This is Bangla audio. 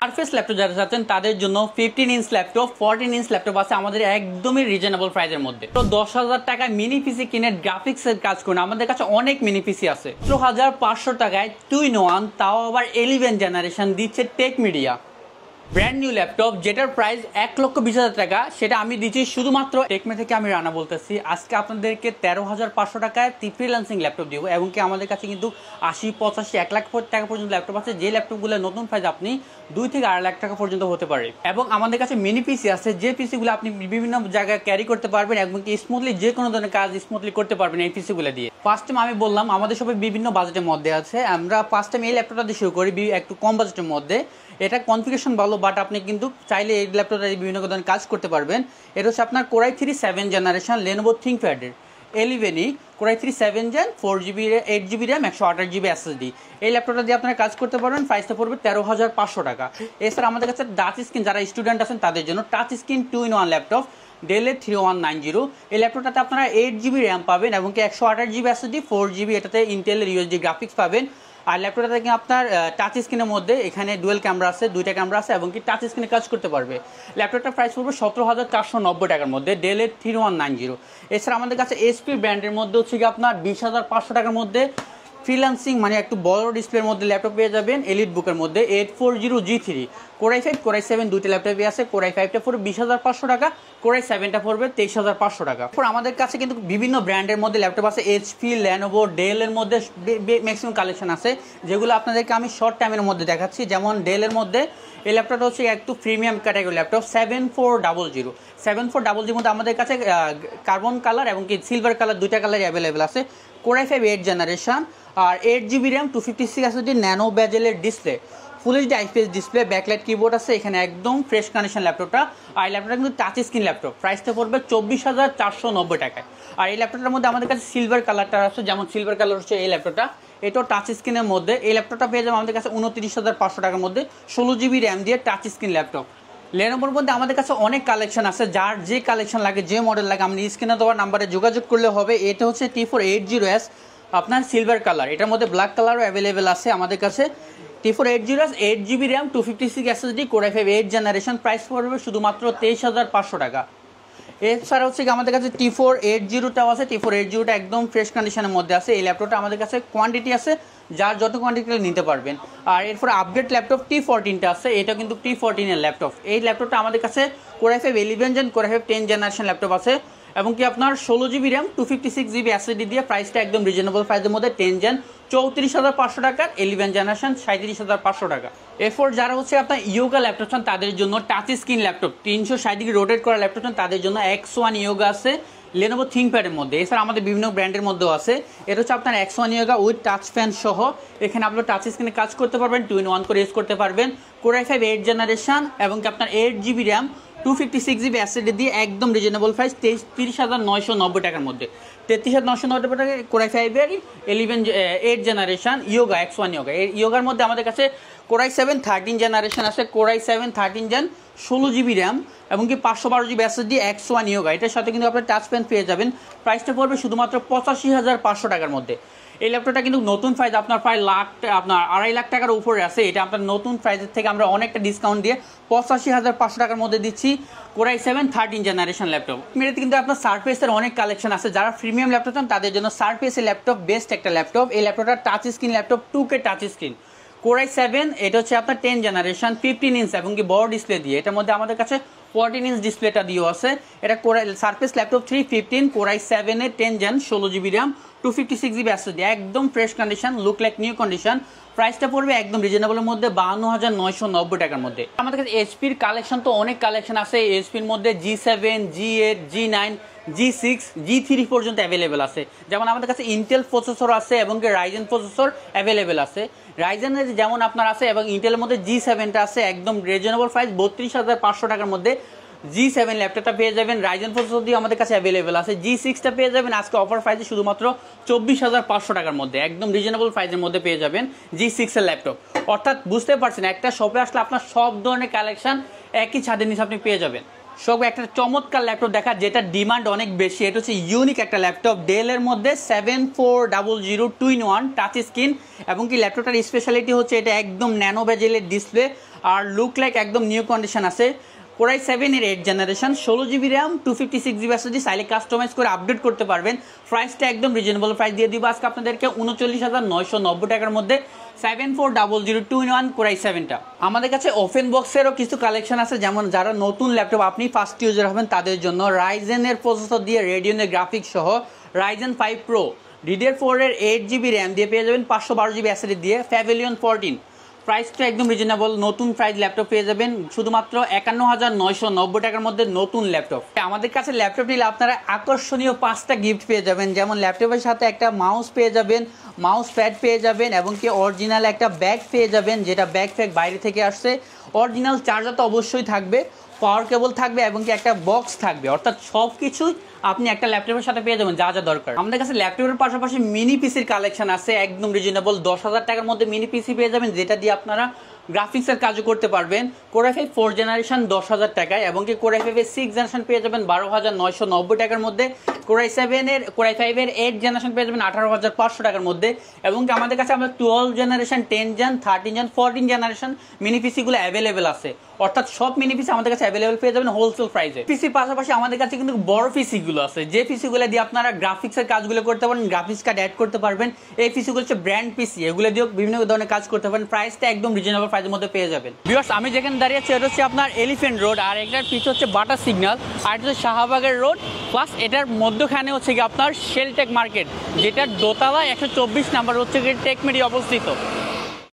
সারফেস ল্যাপটপ যারা চাচ্ছেন তাদের জন্য 15 ইঞ্চ ল্যাপটপ 14 ইঞ্চ ল্যাপটপ আছে আমাদের একদমই রিজনেবল প্রাইসের মধ্যে। তো 10,000 টাকায় মিনি পিসি কিনে গ্রাফিক্সের কাজ করুন, আমাদের কাছে অনেক মিনি পিসি আছে। 17,500 টাকায় 2-in-1 তাও আবার 11 জেনারেশন দিচ্ছে tech media brand new laptop, যেটার প্রাইস 1,20,000 টাকা। সেটা আমি দিচ্ছি শুধুমাত্র টেকমে থেকে। আমি রানা বলতেছি। আজকে আপনাদেরকে 13,500 টাকায় ফ্রিল্যান্সিং ল্যাপটপ দিব, এবং কি আমাদের কাছে কিন্তু 80, 85, 1 লাখ টাকা পর্যন্ত ল্যাপটপ আছে, যে ল্যাপটপগুলো নতুন প্রাইস আপনি 2 থেকে 2.5 লাখ টাকা পর্যন্ত হতে পারে। এবং আমাদের কাছে মিনি পিসি আছে, যে পিসিগুলো আপনি বিভিন্ন জায়গায় ক্যারি করতে পারবেন এবং কি স্মুথলি যে কোনো ধরনের কাজ স্মুথলি করতে পারবেন এই পিসিগুলো দিয়ে। ফার্স্ট টাইম আমি বললাম আমাদের সবাই বিভিন্ন বাজেটের মধ্যে আছে। আমরা ফার্স্ট টাইম এই ল্যাপটপটা দিয়ে শুরু করি একটু কম বাজেটের মধ্যে। এটা কনফিগারেশন ভালো, বাট আপনি কিন্তু চাইলে এই ল্যাপটপটা বিভিন্ন ধরনের কাজ করতে পারবেন। এটা হচ্ছে আপনার Core i3 7 generation Lenovo ThinkPad-এর 11E Core i3 7 Gen 4GB 8GB RAM 128GB SSD। এই ল্যাপটপটা দিয়ে আপনারা কাজ করতে পারবেন। প্রাইসটা পড়বে 13,500 টাকা। এছাড়া আমাদের কাছে টাচ স্ক্রিন, যারা স্টুডেন্ট আছেন তাদের জন্য touch screen 2-in-1 laptop Dell 3190। এই ল্যাপটপটাতে আপনারা 8GB RAM পাবেন এবং কি 128GB SSD 4GB এটাতে ইন্টেলের USD গ্রাফিক্স পাবেন। আর ল্যাপটপটা থেকে আপনার টাচ স্ক্রিনের মধ্যে এখানে ডুয়েল ক্যামেরা আছে, 2টা ক্যামেরা আছে এবং কি টাচ স্ক্রিনে কাজ করতে পারবে। ল্যাপটপটার প্রাইস পড়বে 17,490 টাকার মধ্যে Dell 3190। এছাড়া আমাদের কাছে HP ব্র্যান্ডের মধ্যে হচ্ছে কি আপনার 20,500 টাকার মধ্যে ফ্রিল্যান্সিং মানে একটু বড় ডিসপ্লের মধ্যে ল্যাপটপ পেয়ে যাবেন এলিট বুকের মধ্যে 840G3 Core i5 Core i7 দুইটা ল্যাপটপই আছে। Core i5টা পড়বে 20,500 টাকা, Core i7টা পড়বে 23,500 টাকা। আমাদের কাছে কিন্তু বিভিন্ন ব্র্যান্ডের মধ্যে ল্যাপটপ আছে, HP, Lenovo, Dell এর মধ্যে ম্যাক্সিমাম কালেকশন আছে, যেগুলো আপনাদেরকে আমি শর্ট টাইমের মধ্যে দেখাচ্ছি। যেমন Dell এর মধ্যে এই ল্যাপটপটা হচ্ছে একটু প্রিমিয়াম ক্যাটাগরি ল্যাপটপ 7400 মধ্যে আমাদের কাছে কার্বন কালার এবং কি সিলভার কালার দুইটা কালার অ্যাভেলেবেল আছে। Core i5 8 জেনারেশন আর 8GB RAM 256 SSD ন্যানো বেজেলের display, full HD IPS display, backlight keyboard আছে এখানে, একদম ফ্রেশ কন্ডিশন ল্যাপটপটা। আর এই ল্যাপটপটা কিন্তু টাচ স্ক্রিন ল্যাপটপ, প্রাইসটা পড়বে 24,490 টাকায়। আর এই ল্যাপটপটার মধ্যে আমাদের কাছে সিলভার কালারটা আছে, যেমন সিলভার কালার হচ্ছে এই ল্যাপটপটা, এটাও টাচ স্ক্রিনের মধ্যে। এই ল্যাপটপটা পেয়ে যাবে আমাদের কাছে 29,500 টাকার মধ্যে 16GB RAM দিয়ে টাচ স্ক্রিন ল্যাপটপ। Lenovoর মধ্যে আমাদের কাছে অনেক কালেকশন আছে, যার যে কালেকশন লাগে যে মডেল লাগে আপনি স্ক্রিনে দেওয়া নাম্বারে যোগাযোগ করলে হবে। এটা হচ্ছে T480S আপনার সিলভার কালার, এটার মধ্যে ব্ল্যাক কালারও অ্যাভেলেবেল আছে আমাদের কাছে। T480S 8GB RAM 256 SSD Core i5 8 generation, price পড়বে শুধুমাত্র 23,500 টাকা। এছাড়া হচ্ছে কি আমাদের কাছে T480টাও আছে। T480টা একদম ফ্রেশ কন্ডিশনের মধ্যে আছে। এই ল্যাপটপটা আমাদের কাছে কোয়ান্টিটি আছে, যার যত কোয়ান্টিটি নিতে পারবেন। আর এরপর আপডেট ল্যাপটপ T14টা আছে, এটা কিন্তু T14 এর ল্যাপটপ। এই ল্যাপটপটা আমাদের কাছে Core i5 11 Gen Core i5 10 generation laptop আছে, এবং কি আপনার 16GB RAM 256GB SSD দিয়ে প্রাইসটা একদম রিজনেবল প্রাইসের মধ্যে 10 Gen 34,500 টাকা, 11 জেনারেশন 37,500 টাকা। এরপর যারা হচ্ছে আপনার ইয়োগা ল্যাপটপ চান তাদের জন্য touch screen laptop 360 degree rotate করা ল্যাপটপ চান তাদের জন্য X1 ইয়োগা আছে Lenovo ThinkPad-এর মধ্যে। এছাড়া আমাদের বিভিন্ন ব্র্যান্ডের মধ্যেও আছে। এটা হচ্ছে আপনার X1 yoga with touch fan সহ, এখানে আপনার টাচ স্ক্রিনে কাজ করতে পারবেন, 2-in-1 করে ইউজ করতে পারবেন। Core i5 8 জেনারেশন এবং কি আপনার 8GB RAM 256GB SSD দিয়ে একদম রিজনেবল প্রাইস 33,990 টাকার মধ্যে। 33,990 টাকা Core i5 এর 8 জেনারেশন ইয়োগা X1 ইয়োগা। এই ইয়োগার মধ্যে আমাদের কাছে Core i7 13 জেনারেশন আছে, Core i7 13 Gen 16GB RAM এবং কি 512GB SSD X1 ইয়োগা। এটার সাথে কিন্তু আপনার টাচ পেন পেয়ে যাবেন। প্রাইসটা পড়বে শুধুমাত্র 85,500 টাকার মধ্যে। এই ল্যাপটপটা কিন্তু নতুন প্রাইস আপনার প্রায় আপনার 2.5 লাখ টাকার উপরে আছে। এটা আপনার নতুন প্রাইসের থেকে আমরা অনেকটা ডিসকাউন্ট দিয়ে 85,500 টাকার মধ্যে দিচ্ছি Core i7 13 জেনারেশন ল্যাপটপ। মেয়েতে কিন্তু আপনার সারফেসের অনেক কালেকশন আছে, যারা প্রিমিয়াম ল্যাপটপ চান তাদের জন্য সারফেসের ল্যাপটপ বেস্ট একটা ল্যাপটপ। এই ল্যাপটপটা touch screen laptop 2K touch screen Core i7, এটা হচ্ছে আপনার 10 জেনারেশন 15 ইঞ্চ এবং কি বড় ডিসপ্লে দিয়ে। এটার মধ্যে আমাদের কাছে 14 ইঞ্চ ডিসপ্লেটা দিয়েও আছে। এটা সারফেস ল্যাপটপ 315 Core i7 এর 10 Gen 16GB RAM 256GB SSD, একদম fresh condition, look like new condition. প্রাইসটা পড়বে একদম রিজনেবলের মধ্যে 52,990 টাকার মধ্যে। আমাদের কাছে এইচপির কালেকশন তো অনেক কালেকশন আছে। এইচপির মধ্যে G7, G8, G9, G6, G3 পর্যন্ত অ্যাভেলেবেল আছে। যেমন আমাদের কাছে ইন্টেল প্রসেসর আছে এবং কি রাইজেন প্রসেসর অ্যাভেলেবেল আছে। রাইজেনের যেমন আপনার আছে এবং ইন্টেলের মধ্যে G7টা আছে একদম রিজনেবল প্রাইস 32,500 টাকার মধ্যে। G7 ল্যাপটপটা পেয়ে যাবেন রাইজেন প্রসেসর দিয়ে আমাদের কাছে অ্যাভেলেবেল আছে। G6টা পেয়ে যাবেন আজকে অফার প্রাইসে শুধুমাত্র 24,500 টাকার মধ্যে, একদম রিজনেবল প্রাইসের মধ্যে পেয়ে যাবেন G6 এর ল্যাপটপ। অর্থাৎ বুঝতে পারছেন একটা শপে আসলে আপনার সব ধরনের কালেকশন একই ছাদের নিচে আপনি পেয়ে যাবেন। সব একটা চমৎকার ল্যাপটপ দেখা, যেটা ডিমান্ড অনেক বেশি। এটা হচ্ছে ইউনিক একটা ল্যাপটপ, ডেলের মধ্যে 7400 2-in-1 টাচ স্ক্রিন, এবং কি ল্যাপটপটার স্পেশালিটি হচ্ছে এটা একদম ন্যানো বেজেলের ডিসপ্লে, আর লুক লাইক একদম নিউ কন্ডিশন আছে। কোরাই 7 এর 8th generation, 16GB RAM, 256GB SSD, চাইলে কাস্টমাইজ করে আপডেট করতে পারবেন। প্রাইসটা একদম রিজনেবল প্রাইস দিয়ে দিব আজকে আপনাদেরকে 39,990 টাকার মধ্যে 7400 2-in-1 কোরাই 7টা। আমাদের কাছে ওপেন বক্সেরও কিছু কালেকশন আছে, যেমন যারা নতুন ল্যাপটপ আপনি ফার্স্ট ইউজার হবেন তাদের জন্য রাইজেনের প্রসেসর দিয়ে রেডিয়নের গ্রাফিক্স সহ রাইজেন 5 Pro DDR4 এর 8GB RAM দিয়ে পেয়ে যাবেন, 512GB SSD দিয়ে প্যাভিলিয়ন 14। প্রাইসটা একদম রিজনেবল, নতুন প্রাইস ল্যাপটপ পেয়ে যাবেন শুধুমাত্র 51,990 টাকার মধ্যে নতুন ল্যাপটপ। আমাদের কাছে ল্যাপটপ নিলে আপনারা আকর্ষণীয় 5টা গিফট পেয়ে যাবেন, যেমন ল্যাপটপের সাথে একটা মাউস পেয়ে যাবেন, মাউস প্যাড পেয়ে যাবেন, এবং কি অরিজিনাল একটা ব্যাগ পেয়ে যাবেন, যেটা ব্যাগ বাইরে থেকে আসছে। অরিজিনাল চার্জার তো অবশ্যই থাকবে, পাওয়ার কেবল থাকবে, এবং কি একটা বক্স থাকবে। অর্থাৎ সব কিছুই আপনি একটা ল্যাপটপের সাথে পেয়ে যাবেন যা যা দরকার। আমাদের কাছে ল্যাপটপের পাশাপাশি মিনি পিসির কালেকশন আছে একদম রিজনেবল, 10,000 টাকার মধ্যে মিনি পিসি পেয়ে যাবেন, যেটা দিয়ে আপনারা গ্রাফিক্সের কাজও করতে পারবেন। কোরাই 5 4th জেনারেশন 10,000 টাকায়, এবং কি কোরাই 5 এর 6th জেনারেশন পেয়ে যাবেন 12,990 টাকার মধ্যে। কোরাই 5 এর 8th জেনারেশন পেয়ে যাবেন 18,500 টাকার মধ্যে। এবং কি আমাদের কাছে আমরা 12 generation, 10 gen, 13 gen, 14 generation mini পিসিগুলো অ্যাভেলেবেল আছে। অর্থাৎ সব মিনি পিসি আমাদের কাছে অ্যাভেলেবেল পেয়ে যাবেন হোলসেল প্রাইসে। পিসির পাশাপাশি আমাদের কাছে কিন্তু বড় পিসিগুলো আছে, যে পিসিগুলো দিয়ে আপনারা গ্রাফিক্সের কাজগুলো করতে পারেন, গ্রাফিক্স কার্ড অ্যাড করতে পারবেন। এই পিসিগুলো হচ্ছে ব্র্যান্ড পিসি, এগুলো দিয়েও বিভিন্ন ধরনের কাজ করতে পারেন। প্রাইসটা একদম রিজনেবল প্রাইসের মধ্যে পেয়ে যাবেন। ভিউয়ার্স, আমি যেখানে দাঁড়িয়ে আছি এটা হচ্ছে আপনার এলিফ্যান্ট রোড, আর এটার পিছু হচ্ছে বাটার সিগন্যাল, আর এটা হচ্ছে শাহবাগের রোড। প্লাস এটার মধ্যখানে হচ্ছে কি আপনার শেলটেক মার্কেট, যেটার দোতলা 124 নাম্বার হচ্ছে টেকমেডি অবস্থিত।